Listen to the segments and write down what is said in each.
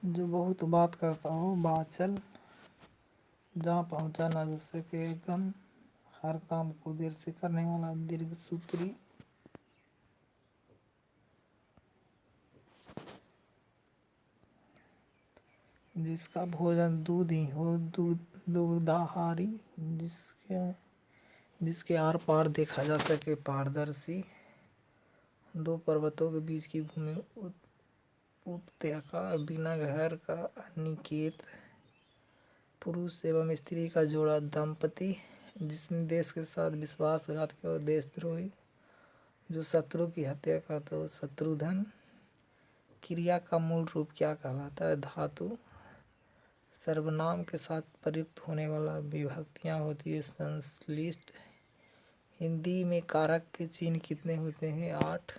जो बहुत बात करता हो बाचल, जहाँ पहुँचा न जा सके गम, हर काम को देर से करने वाला दीर्घ सूत्री, जिसका भोजन दूध ही हो दुग्धाहारी, जिसके आर पार देखा जा सके पारदर्शी, दो पर्वतों के बीच की भूमि उपत्यका, बिना घर का अनिकेत, पुरुष एवं स्त्री का जोड़ा दंपति, जिसने देश के साथ विश्वासघात किया और देशद्रोही, जो शत्रु की हत्या करता हो शत्रुधन, क्रिया का मूल रूप क्या कहलाता है? धातु, सर्वनाम के साथ प्रयुक्त होने वाला विभक्तियाँ होती है संश्लिष्ट, हिंदी में कारक के चिन्ह कितने होते हैं? 8।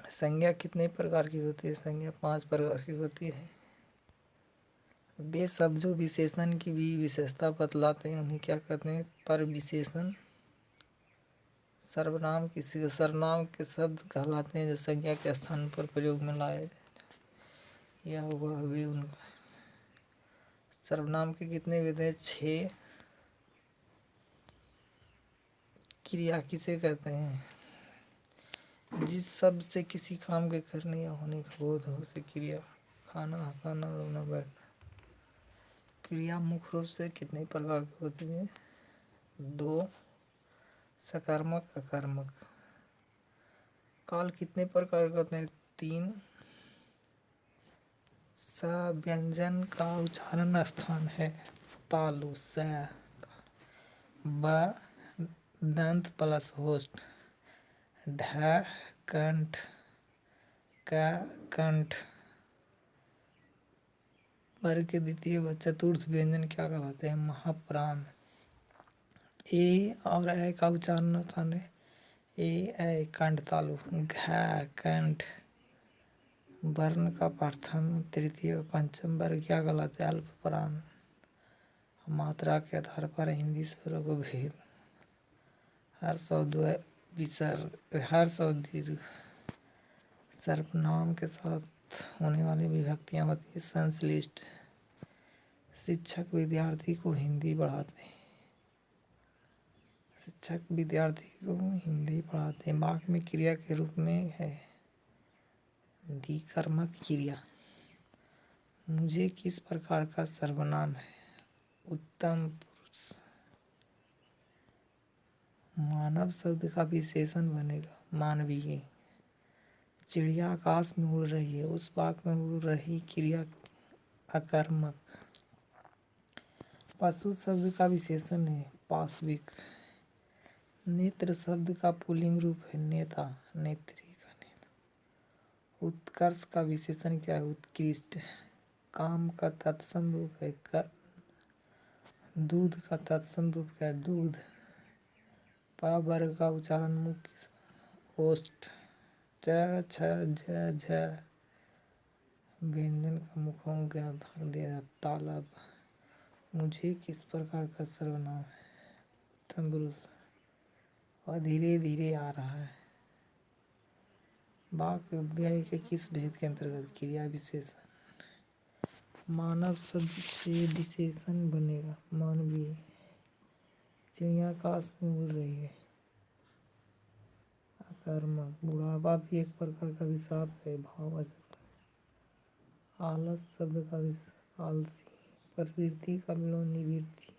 संज्ञा कितने प्रकार की होती है? संज्ञा 5 प्रकार की होती है। वे शब्द जो विशेषण की भी विशेषता बतलाते हैं उन्हें क्या कहते हैं? पर विशेषण। सर्वनाम किसी सर्वनाम के शब्द कहलाते हैं जो संज्ञा के स्थान पर प्रयोग में लाए, यह वह भी उनका। सर्वनाम के कितने विध हैं? 6। क्रिया किसे कहते हैं? जिस शब्द से किसी काम के करने या होने का बोध हो, उसे क्रिया। खाना, हंसाना, रोना, बैठना। क्रिया मुख्य रूप से कितने प्रकार की होती है? 2। सकारात्मक, अकर्मक। काल कितने प्रकार के होते हैं? 3। स व्यंजन का उच्चारण स्थान है तालु स। ब दंत प्लस होस्ट, ढ कंठ, क कंठ। वर्ग के द्वितीय व चतुर्थ व्यंजन क्या कहलाते हैं? महाप्राण। ए और ए का उच्चारण स्थान है ए कंठ तालु। घ कंठ। वर्ण का प्रथम, तृतीय व पंचम वर्ग क्या कहलाते हैं? अल्पप्राण। मात्रा के आधार पर हिंदी स्वरों को भेद, हर शब्द विसर्ग, हर शब्द दीर्घ। सर्वनाम के साथ होने वाली विभक्तियाँ होती है संश्लिष्ट। शिक्षक विद्यार्थी को हिंदी पढ़ाते हैं। शिक्षक विद्यार्थी को हिंदी पढ़ाते हैं। वाक्य में क्रिया के रूप में है द्विकर्मक क्रिया। मुझे किस प्रकार का सर्वनाम है? उत्तम पुरुष। मानव शब्द का विशेषण बनेगा मानवीय। चिड़िया आकाश में उड़ रही है, उस वाक्य में उड़ रही क्रिया अकर्मक। पशु शब्द का विशेषण है पाशविक। नेत्र शब्द का पुल्लिंग रूप है नेता, नेत्री का नेता। उत्कर्ष का विशेषण क्या है? उत्कृष्ट। काम का तत्सम रूप है कर्म। दूध का तत्सम रूप क्या है? दूध। प वर्ग का उच्चारण मुख्य ओष्ठ। च छ ज झ व्यंजन का मुखों का दिया तालब। मुझे किस प्रकार का सर्वनाम है? उत्तम पुरुष। और धीरे धीरे आ रहा है। वाक्य व्यय के किस भेद के अंतर्गत? क्रिया विशेषण। मानव शब्द से विशेषण बनेगा मानवीय। चिड़िया आकाश में उड़ रही है अकर्मक। बुढ़ापा भी एक प्रकार का विशाप है भाववाचक। आलस शब्द का विशेषण आलसी। प्रवृत्ति का विलोम निवृत्ति।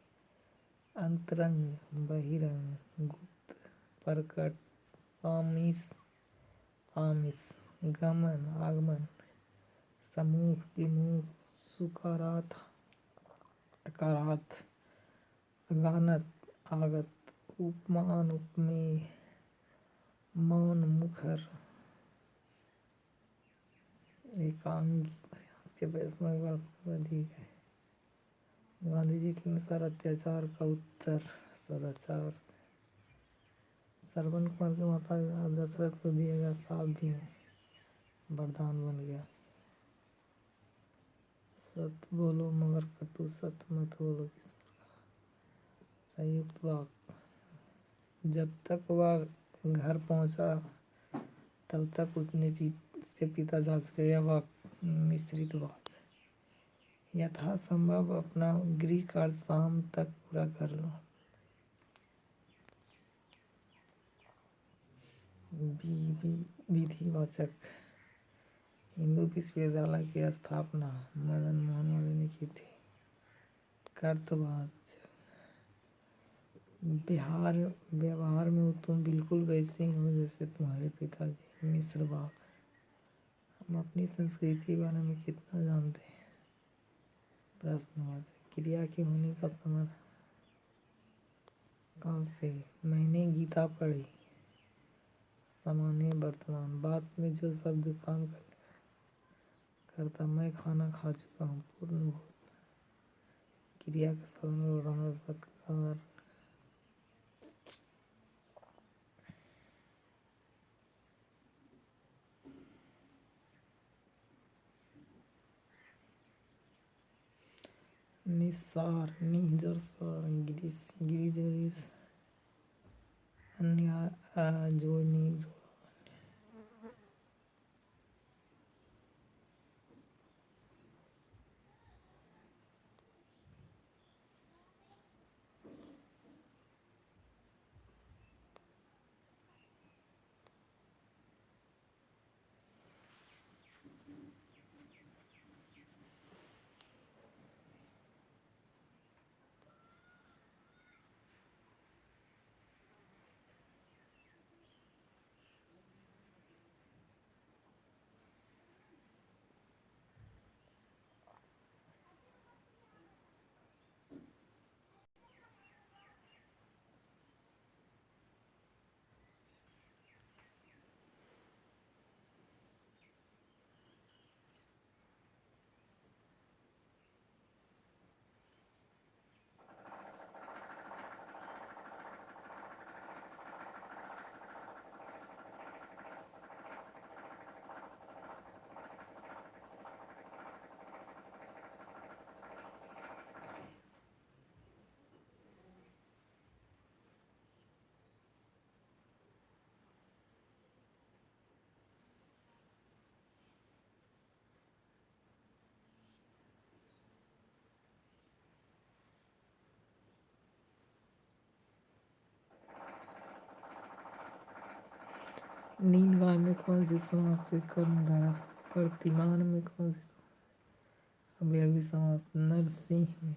अंतरंग, बहिरंग, गुप्त, प्रकट, सामिस, आमिष। गमन, आगमन, सम्मुख, विमुख, सुकारार्थ, अकारार्थ, अगानत, आगत, उपमान, उपमेय, मौन, मुखर। एकांगी प्रयास के 22वें वर्ष का अधिक है। गांधी जी के अनुसार अत्याचार का उत्तर सदाचार। श्रवण कुमार के माता दशरथ को दिया गया साप भी वरदान बन गया। सत बोलो मगर कटु सत मत बोलो किसी का। संयुक्त वाक्य। जब तक वह घर पहुंचा तब तक उसने भी इसके पिता जा चुके, यह मिश्रित वाक्य। यथासंभव अपना गृह कार्य शाम तक पूरा कर लो। विधिवाचक। हिंदू विश्वविद्यालय की स्थापना मदन मोहन मालवीय ने की थी। कर्तवाचक। व्यवहार में तुम बिल्कुल वैसे ही हो जैसे तुम्हारे पिताजी। मिश्र वाक्य। हम अपनी संस्कृति के बारे में कितना जानते हैं। प्रश्नवाचक। क्रिया के होने का समय काल से। मैंने गीता पढ़ी। सामान्य वर्तमान। बात में जो शब्द काम करता। मैं खाना खा चुका हूँ। पूर्ण भूत। क्रिया के साधन में बताना सरकार। निस्सार। निजरसार। गिरिजरिस। अन्य जोड़नी। नीलगाय में कौन सी समास से कर्मधारय। प्रतिमान में कौन सी अवयवी समास। नरसिंह में